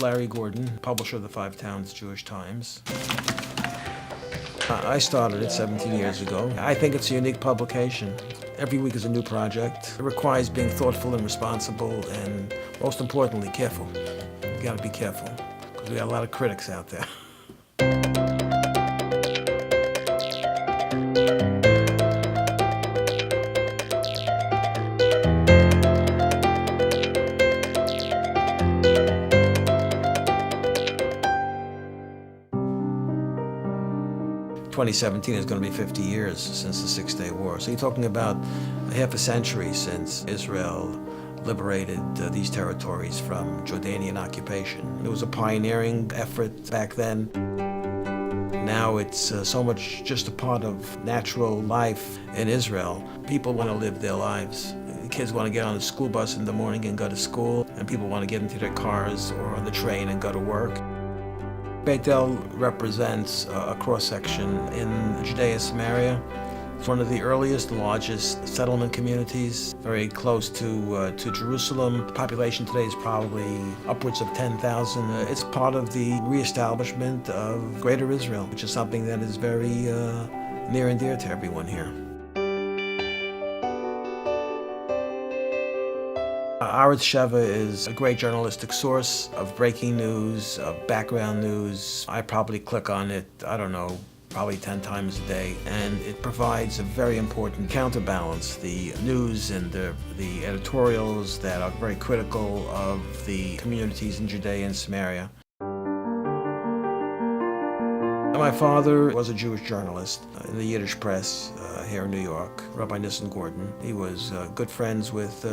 Larry Gordon, publisher of the Five Towns Jewish Times. I started it 17 years ago. I think it's a unique publication. Every week is a new project. It requires being thoughtful and responsible and, most importantly, careful. You gotta be careful, because we got a lot of critics out there. 2017 is going to be 50 years since the Six-Day War. So you're talking about a half a century since Israel liberated these territories from Jordanian occupation. It was a pioneering effort back then. Now it's so much just a part of natural life in Israel. People want to live their lives. Kids want to get on the school bus in the morning and go to school, and people want to get into their cars or on the train and go to work. Beit El represents a cross-section in Judea, Samaria. It's one of the earliest, largest settlement communities, very close to Jerusalem. The population today is probably upwards of 10,000. It's part of the reestablishment of Greater Israel, which is something that is very near and dear to everyone here. Aretz Sheva is a great journalistic source of breaking news, of background news. I probably click on it, I don't know, probably 10 times a day, and it provides a very important counterbalance. The news and the editorials that are very critical of the communities in Judea and Samaria. My father was a Jewish journalist in the Yiddish press here in New York, Rabbi Nissen Gordon. He was good friends with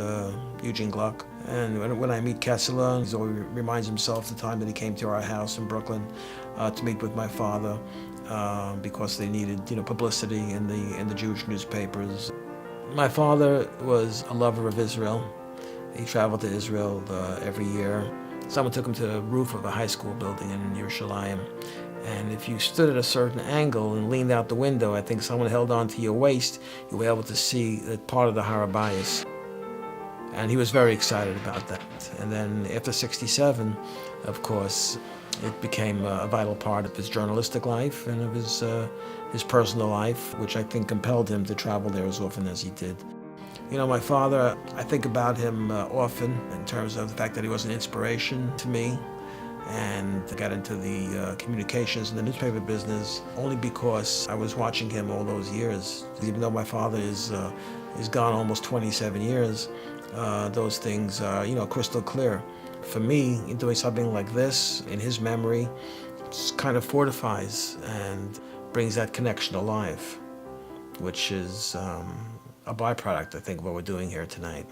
Eugene Gluck. And when I meet Kessler, he always reminds himself the time that he came to our house in Brooklyn to meet with my father because they needed, publicity in the Jewish newspapers. My father was a lover of Israel. He traveled to Israel every year. Someone took him to the roof of a high school building in Yerushalayim. And if you stood at a certain angle and leaned out the window, I think someone held onto your waist, you were able to see that part of the Har HaBayis. And he was very excited about that. And then after '67, of course, it became a vital part of his journalistic life and of his personal life, which I think compelled him to travel there as often as he did. My father, I think about him often in terms of the fact that he was an inspiration to me, and got into the communications and the newspaper business only because I was watching him all those years. Even though my father is gone almost 27 years, those things are, crystal clear. For me, doing something like this in his memory kind of fortifies and brings that connection alive, which is a byproduct, I think, of what we're doing here tonight.